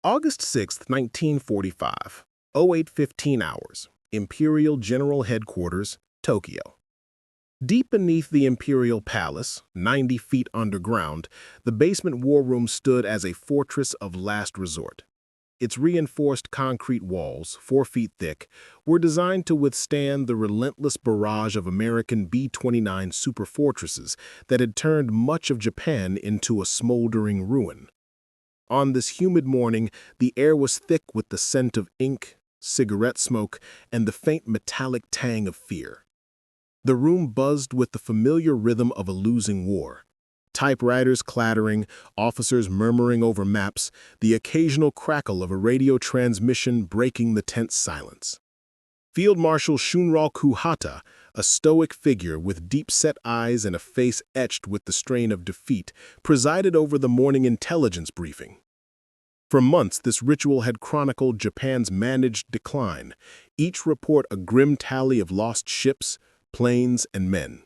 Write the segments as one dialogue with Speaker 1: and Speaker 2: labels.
Speaker 1: August 6, 1945, 08:15 hours, Imperial General Headquarters, Tokyo. Deep beneath the Imperial Palace, 90 feet underground, the basement war room stood as a fortress of last resort. Its reinforced concrete walls, 4 feet thick, were designed to withstand the relentless barrage of American B-29 superfortresses that had turned much of Japan into a smoldering ruin. On this humid morning, the air was thick with the scent of ink, cigarette smoke, and the faint metallic tang of fear. The room buzzed with the familiar rhythm of a losing war. Typewriters clattering, officers murmuring over maps, the occasional crackle of a radio transmission breaking the tense silence. Field Marshal Shunraku Hata, a stoic figure with deep-set eyes and a face etched with the strain of defeat, presided over the morning intelligence briefing. For months, this ritual had chronicled Japan's managed decline, each report a grim tally of lost ships, planes, and men.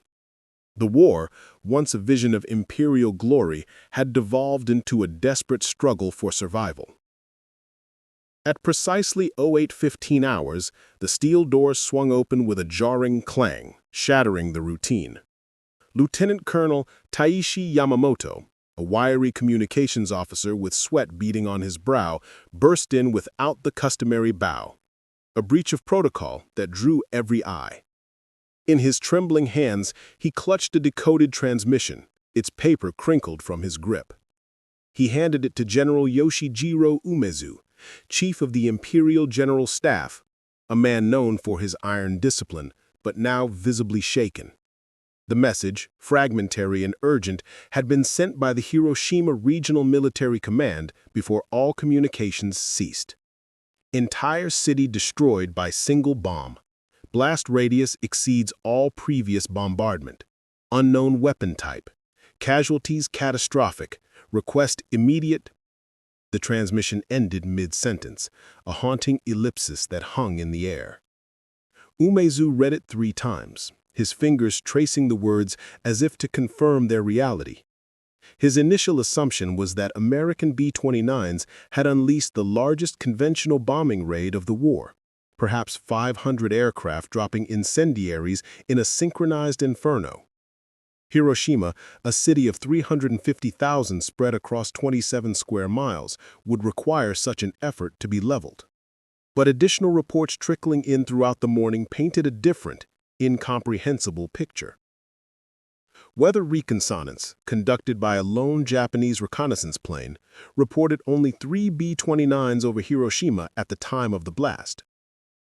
Speaker 1: The war, once a vision of imperial glory, had devolved into a desperate struggle for survival. At precisely 08:15 hours, the steel doors swung open with a jarring clang, shattering the routine. Lieutenant Colonel Taishi Yamamoto, a wiry communications officer with sweat beading on his brow, burst in without the customary bow, a breach of protocol that drew every eye. In his trembling hands, he clutched a decoded transmission, its paper crinkled from his grip. He handed it to General Yoshijiro Umezu, chief of the Imperial General Staff, a man known for his iron discipline, but now visibly shaken. The message, fragmentary and urgent, had been sent by the Hiroshima Regional Military Command before all communications ceased. Entire city destroyed by single bomb. Blast radius exceeds all previous bombardment. Unknown weapon type. Casualties catastrophic. Request immediate. The transmission ended mid-sentence, a haunting ellipsis that hung in the air. Umezu read it 3 times, his fingers tracing the words as if to confirm their reality. His initial assumption was that American B-29s had unleashed the largest conventional bombing raid of the war. Perhaps 500 aircraft dropping incendiaries in a synchronized inferno. Hiroshima, a city of 350,000 spread across 27 square miles, would require such an effort to be leveled. But additional reports trickling in throughout the morning painted a different, incomprehensible picture. Weather reconnaissance, conducted by a lone Japanese reconnaissance plane, reported only 3 B-29s over Hiroshima at the time of the blast.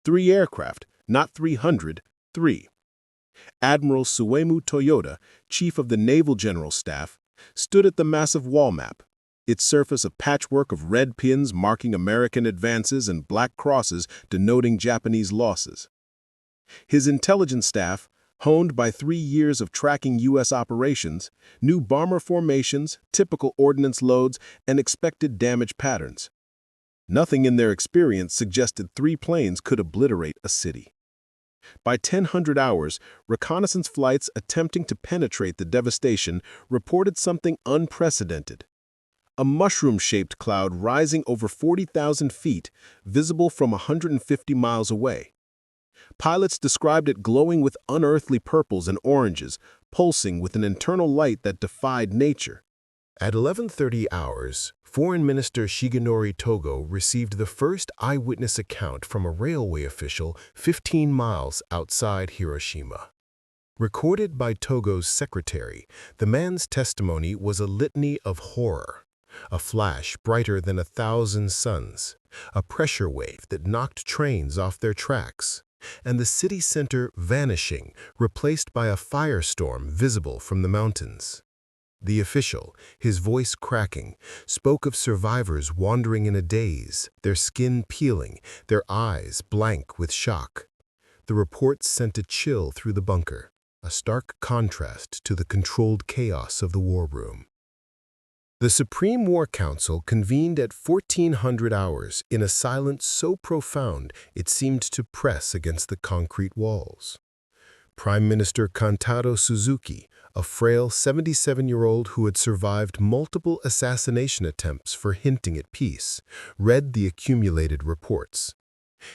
Speaker 1: 3 aircraft, not 300, 3. Admiral Suemu Toyota, chief of the Naval General Staff, stood at the massive wall map, its surface a patchwork of red pins marking American advances and black crosses denoting Japanese losses. His intelligence staff, honed by 3 years of tracking U.S. operations, knew bomber formations, typical ordnance loads, and expected damage patterns. Nothing in their experience suggested 3 planes could obliterate a city. By 1000 hours, reconnaissance flights attempting to penetrate the devastation reported something unprecedented. A mushroom-shaped cloud rising over 40,000 feet, visible from 150 miles away. Pilots described it glowing with unearthly purples and oranges, pulsing with an internal light that defied nature. At 11:30 hours, Foreign Minister Shigenori Togo received the first eyewitness account from a railway official 15 miles outside Hiroshima. Recorded by Togo's secretary, the man's testimony was a litany of horror. A flash brighter than 1,000 suns, a pressure wave that knocked trains off their tracks, and the city center vanishing, replaced by a firestorm visible from the mountains. The official, his voice cracking, spoke of survivors wandering in a daze, their skin peeling, their eyes blank with shock. The report sent a chill through the bunker, a stark contrast to the controlled chaos of the war room. The Supreme War Council convened at 1400 hours in a silence so profound it seemed to press against the concrete walls. Prime Minister Kantaro Suzuki, a frail 77-year-old who had survived multiple assassination attempts for hinting at peace, read the accumulated reports.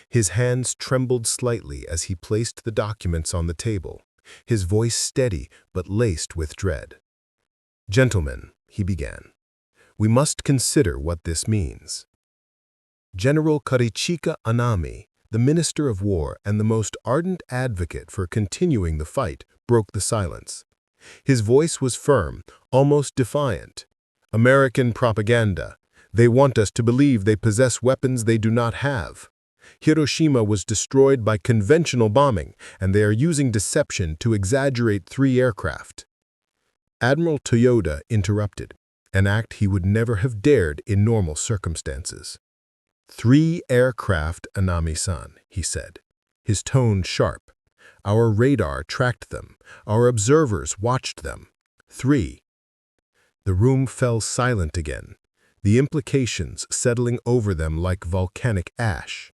Speaker 1: His hands trembled slightly as he placed the documents on the table, his voice steady but laced with dread. "Gentlemen," he began, "we must consider what this means." General Karichika Anami, the Minister of War and the most ardent advocate for continuing the fight, broke the silence. His voice was firm, almost defiant. "American propaganda. They want us to believe they possess weapons they do not have. Hiroshima was destroyed by conventional bombing, and they are using deception to exaggerate 3 aircraft." Admiral Toyoda interrupted, an act he would never have dared in normal circumstances. "3 aircraft, Anami-san," he said, his tone sharp. "Our radar tracked them. Our observers watched them. 3. The room fell silent again, the implications settling over them like volcanic ash.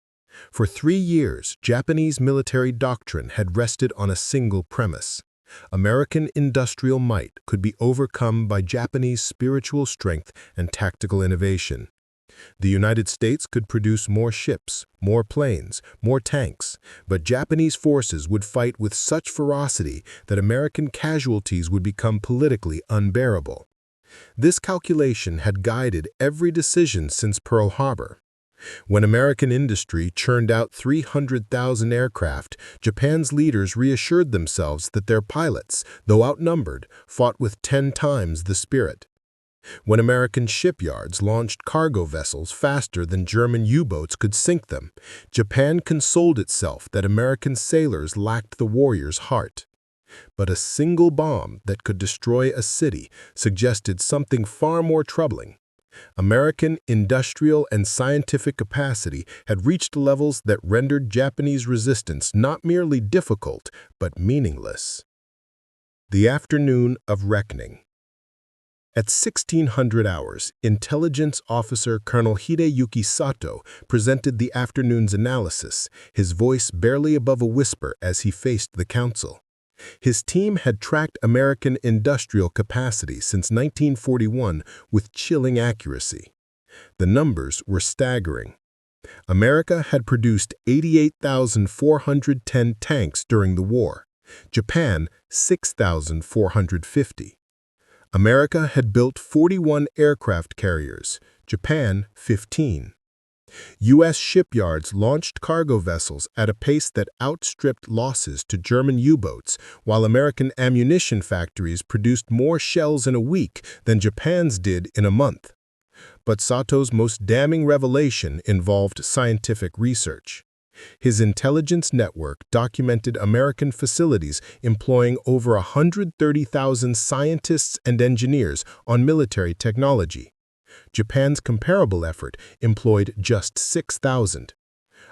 Speaker 1: For 3 years, Japanese military doctrine had rested on a single premise. American industrial might could be overcome by Japanese spiritual strength and tactical innovation. The United States could produce more ships, more planes, more tanks, but Japanese forces would fight with such ferocity that American casualties would become politically unbearable. This calculation had guided every decision since Pearl Harbor. When American industry churned out 300,000 aircraft, Japan's leaders reassured themselves that their pilots, though outnumbered, fought with 10 times the spirit. When American shipyards launched cargo vessels faster than German U-boats could sink them, Japan consoled itself that American sailors lacked the warrior's heart. But a single bomb that could destroy a city suggested something far more troubling. American industrial and scientific capacity had reached levels that rendered Japanese resistance not merely difficult, but meaningless. The afternoon of reckoning. At 1600 hours, intelligence officer Colonel Hideyuki Sato presented the afternoon's analysis, his voice barely above a whisper as he faced the council. His team had tracked American industrial capacity since 1941 with chilling accuracy. The numbers were staggering. America had produced 88,410 tanks during the war, Japan 6,450. America had built 41 aircraft carriers, Japan 15. U.S. shipyards launched cargo vessels at a pace that outstripped losses to German U-boats, while American ammunition factories produced more shells in a week than Japan's did in a month. But Sato's most damning revelation involved scientific research. His intelligence network documented American facilities employing over 130,000 scientists and engineers on military technology. Japan's comparable effort employed just 6,000.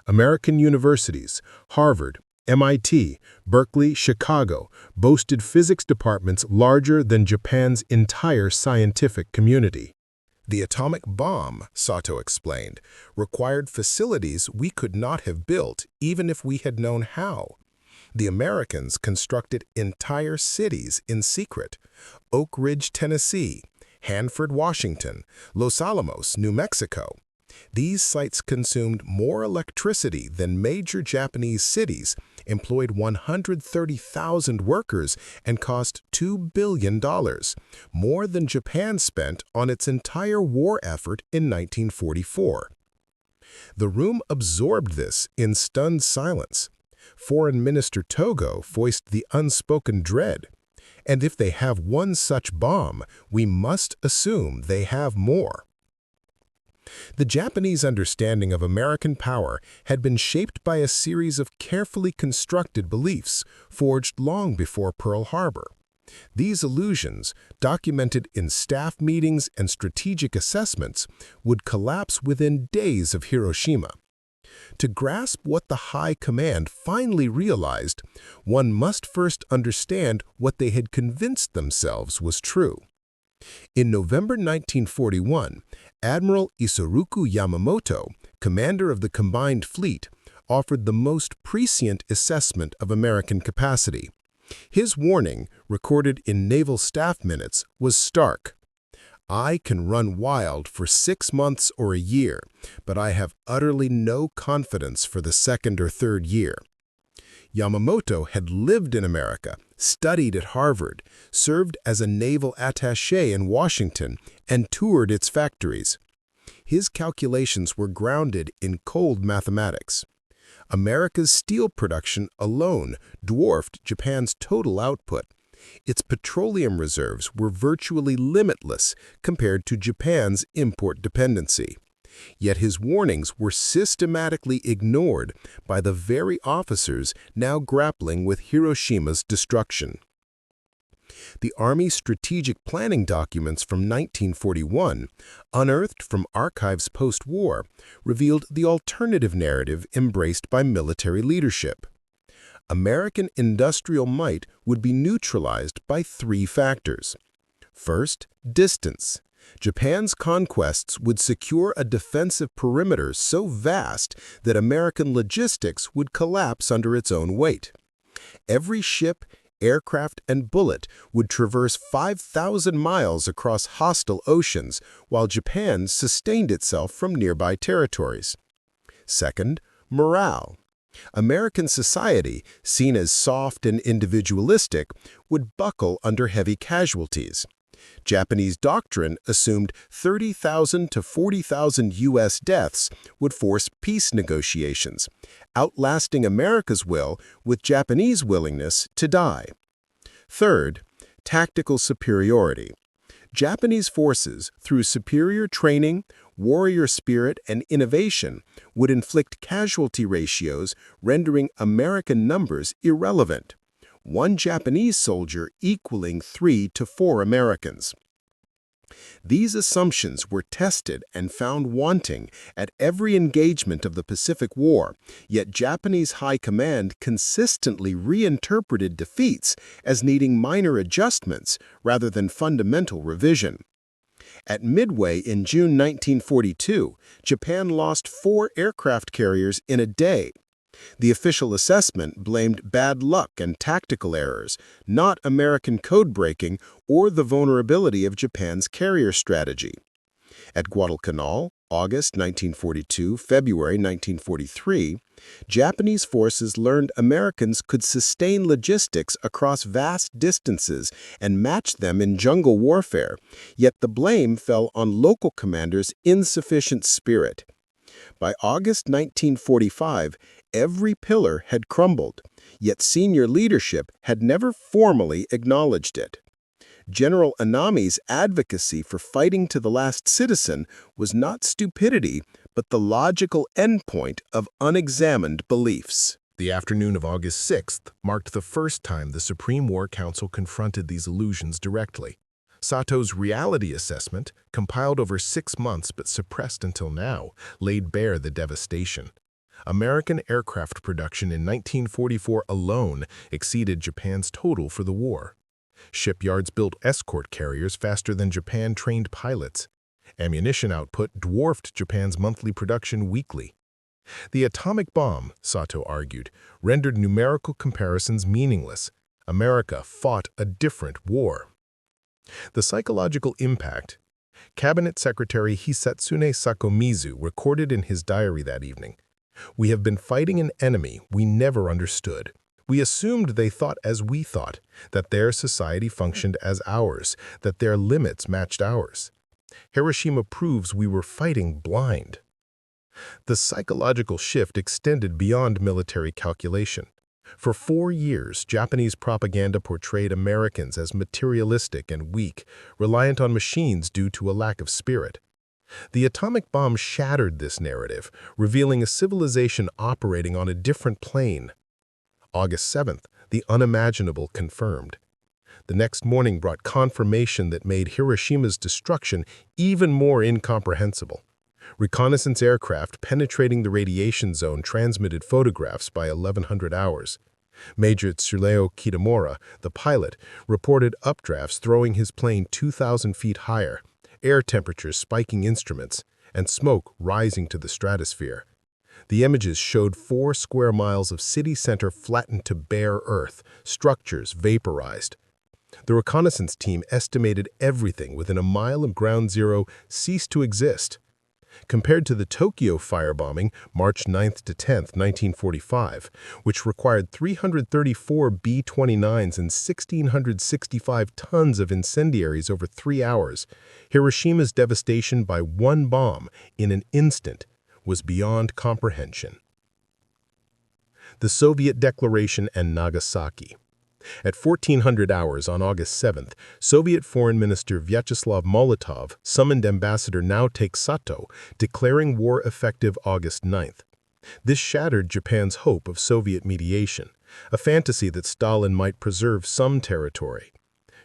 Speaker 1: American universities, Harvard, MIT, Berkeley, Chicago, boasted physics departments larger than Japan's entire scientific community. The atomic bomb, Sato explained, required facilities we could not have built even if we had known how. The Americans constructed entire cities in secret: Oak Ridge, Tennessee, Hanford, Washington, Los Alamos, New Mexico. These sites consumed more electricity than major Japanese cities, employed 130,000 workers, and cost $2 billion, more than Japan spent on its entire war effort in 1944. The room absorbed this in stunned silence. Foreign Minister Togo voiced the unspoken dread. And if they have one such bomb, we must assume they have more. The Japanese understanding of American power had been shaped by a series of carefully constructed beliefs forged long before Pearl Harbor. These illusions, documented in staff meetings and strategic assessments, would collapse within days of Hiroshima. To grasp what the high command finally realized, one must first understand what they had convinced themselves was true. In November 1941, Admiral Isoroku Yamamoto, commander of the Combined Fleet, offered the most prescient assessment of American capacity. His warning, recorded in Naval Staff Minutes, was stark. "I can run wild for 6 months or a year, but I have utterly no confidence for the second or third year." Yamamoto had lived in America, studied at Harvard, served as a naval attaché in Washington, and toured its factories. His calculations were grounded in cold mathematics. America's steel production alone dwarfed Japan's total output. Its petroleum reserves were virtually limitless compared to Japan's import dependency. Yet his warnings were systematically ignored by the very officers now grappling with Hiroshima's destruction. The Army's strategic planning documents from 1941, unearthed from archives post-war, revealed the alternative narrative embraced by military leadership. American industrial might would be neutralized by 3 factors. First, distance. Japan's conquests would secure a defensive perimeter so vast that American logistics would collapse under its own weight. Every ship, aircraft, and bullet would traverse 5,000 miles across hostile oceans, while Japan sustained itself from nearby territories. Second, morale. American society, seen as soft and individualistic, would buckle under heavy casualties. Japanese doctrine assumed 30,000 to 40,000 U.S. deaths would force peace negotiations, outlasting America's will with Japanese willingness to die. Third, tactical superiority. Japanese forces, through superior training, warrior spirit, and innovation, would inflict casualty ratios, rendering American numbers irrelevant. 1 Japanese soldier equaling 3 to 4 Americans. These assumptions were tested and found wanting at every engagement of the Pacific War, yet Japanese high command consistently reinterpreted defeats as needing minor adjustments rather than fundamental revision. At Midway in June 1942, Japan lost 4 aircraft carriers in a day. The official assessment blamed bad luck and tactical errors, not American code-breaking or the vulnerability of Japan's carrier strategy. At Guadalcanal, August 1942, February 1943, Japanese forces learned Americans could sustain logistics across vast distances and match them in jungle warfare, yet the blame fell on local commanders' insufficient spirit. By August 1945, every pillar had crumbled, yet senior leadership had never formally acknowledged it. General Anami's advocacy for fighting to the last citizen was not stupidity, but the logical endpoint of unexamined beliefs. The afternoon of August 6th marked the first time the Supreme War Council confronted these illusions directly. Sato's reality assessment, compiled over 6 months but suppressed until now, laid bare the devastation. American aircraft production in 1944 alone exceeded Japan's total for the war. Shipyards built escort carriers faster than Japan trained pilots. Ammunition output dwarfed Japan's monthly production weekly. The atomic bomb, Sato argued, rendered numerical comparisons meaningless. America fought a different war. The psychological impact. Cabinet Secretary Hisatsune Sakomizu recorded in his diary that evening, "We have been fighting an enemy we never understood. We assumed they thought as we thought, that their society functioned as ours, that their limits matched ours. Hiroshima proves we were fighting blind." The psychological shift extended beyond military calculation. For 4 years, Japanese propaganda portrayed Americans as materialistic and weak, reliant on machines due to a lack of spirit. The atomic bomb shattered this narrative, revealing a civilization operating on a different plane. August 7th, the unimaginable confirmed. The next morning brought confirmation that made Hiroshima's destruction even more incomprehensible. Reconnaissance aircraft penetrating the radiation zone transmitted photographs by 1100 hours. Major Tsureo Kitamura, the pilot, reported updrafts throwing his plane 2,000 feet higher, air temperatures spiking instruments, and smoke rising to the stratosphere. The images showed 4 square miles of city center flattened to bare earth, structures vaporized. The reconnaissance team estimated everything within a mile of ground zero ceased to exist. Compared to the Tokyo firebombing, March 9th to 10th, 1945, which required 334 B-29s and 1,665 tons of incendiaries over 3 hours, Hiroshima's devastation by one bomb in an instant was beyond comprehension. The Soviet Declaration and Nagasaki. At 1400 hours on August 7th, Soviet Foreign Minister Vyacheslav Molotov summoned Ambassador Naoto Sato, declaring war effective August 9th. This shattered Japan's hope of Soviet mediation, a fantasy that Stalin might preserve some territory.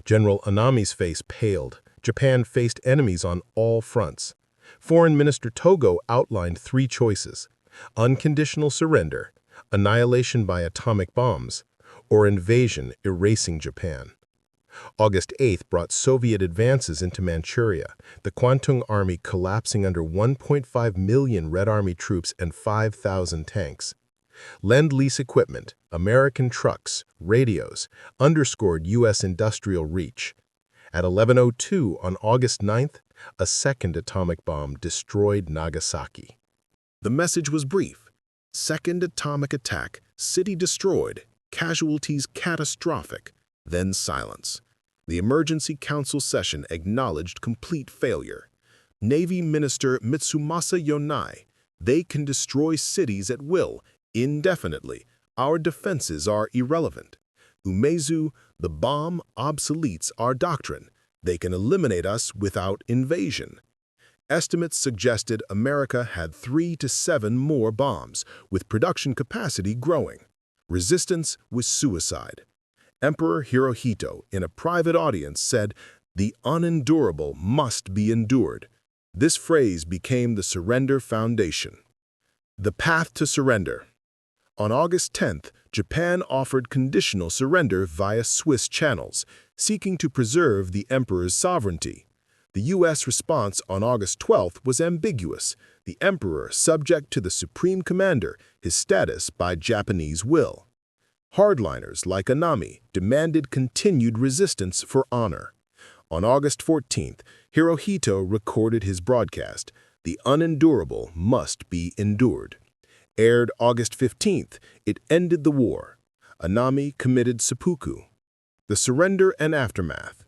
Speaker 1: General Anami's face paled. Japan faced enemies on all fronts. Foreign Minister Togo outlined 3 choices: unconditional surrender, annihilation by atomic bombs, or invasion erasing Japan. August 8th brought Soviet advances into Manchuria, the Kwantung Army collapsing under 1.5 million Red Army troops and 5,000 tanks. Lend-Lease equipment, American trucks, radios, underscored U.S. industrial reach. At 11:02 on August 9th, a second atomic bomb destroyed Nagasaki. The message was brief. Second atomic attack, city destroyed. Casualties catastrophic, then silence. The Emergency Council session acknowledged complete failure. Navy Minister Mitsumasa Yonai, they can destroy cities at will, indefinitely. Our defenses are irrelevant. Umezu, the bomb obsoletes our doctrine. They can eliminate us without invasion. Estimates suggested America had 3 to 7 more bombs, with production capacity growing. Resistance was suicide. Emperor Hirohito, in a private audience, said, "The unendurable must be endured." This phrase became the surrender foundation. The path to surrender. On August 10th, Japan offered conditional surrender via Swiss channels, seeking to preserve the emperor's sovereignty. The U.S. response on August 12th was ambiguous, the emperor subject to the supreme commander, his status by Japanese will. Hardliners like Anami demanded continued resistance for honor. On August 14th, Hirohito recorded his broadcast, "The unendurable must be endured." Aired August 15th, it ended the war. Anami committed seppuku. The surrender and aftermath.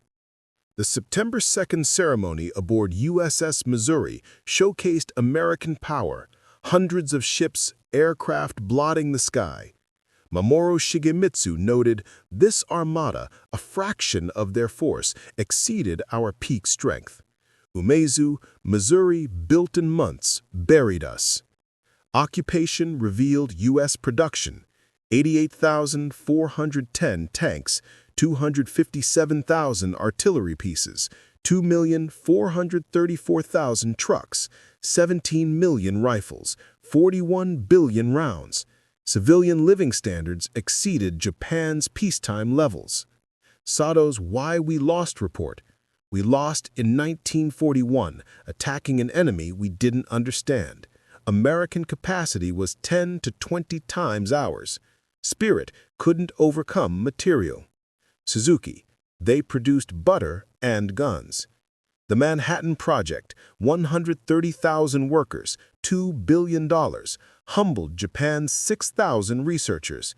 Speaker 1: The September 2nd ceremony aboard USS Missouri showcased American power, hundreds of ships, aircraft blotting the sky. Mamoru Shigemitsu noted, "This armada, a fraction of their force, exceeded our peak strength. Umezu, Missouri, built in months, buried us." Occupation revealed U.S. production, 88,410 tanks, 257,000 artillery pieces, 2,434,000 trucks, 17 million rifles, 41 billion rounds. Civilian living standards exceeded Japan's peacetime levels. Sato's Why We Lost report. We lost in 1941, attacking an enemy we didn't understand. American capacity was 10 to 20 times ours. Spirit couldn't overcome material. Suzuki, they produced butter and guns. The Manhattan Project, 130,000 workers, $2 billion, humbled Japan's 6,000 researchers.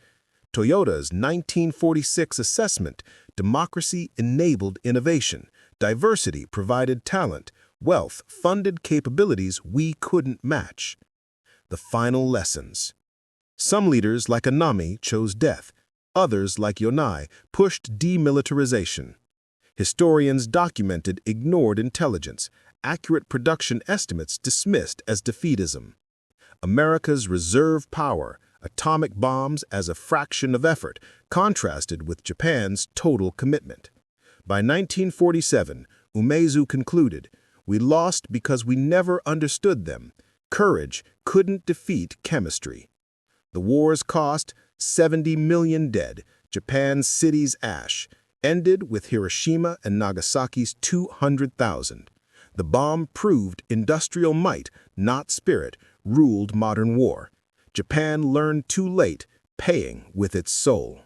Speaker 1: Toyota's 1946 assessment, democracy enabled innovation, diversity provided talent, wealth funded capabilities we couldn't match. The final lessons. Some leaders like Anami chose death. Others like Yonai pushed demilitarization. Historians documented ignored intelligence, accurate production estimates dismissed as defeatism. America's reserve power, atomic bombs as a fraction of effort, contrasted with Japan's total commitment. By 1947, Umezu concluded, "We lost because we never understood them. Courage couldn't defeat chemistry." The war's cost, 70 million dead, Japan's cities ash, ended with Hiroshima and Nagasaki's 200,000. The bomb proved industrial might, not spirit, ruled modern war. Japan learned too late, paying with its soul.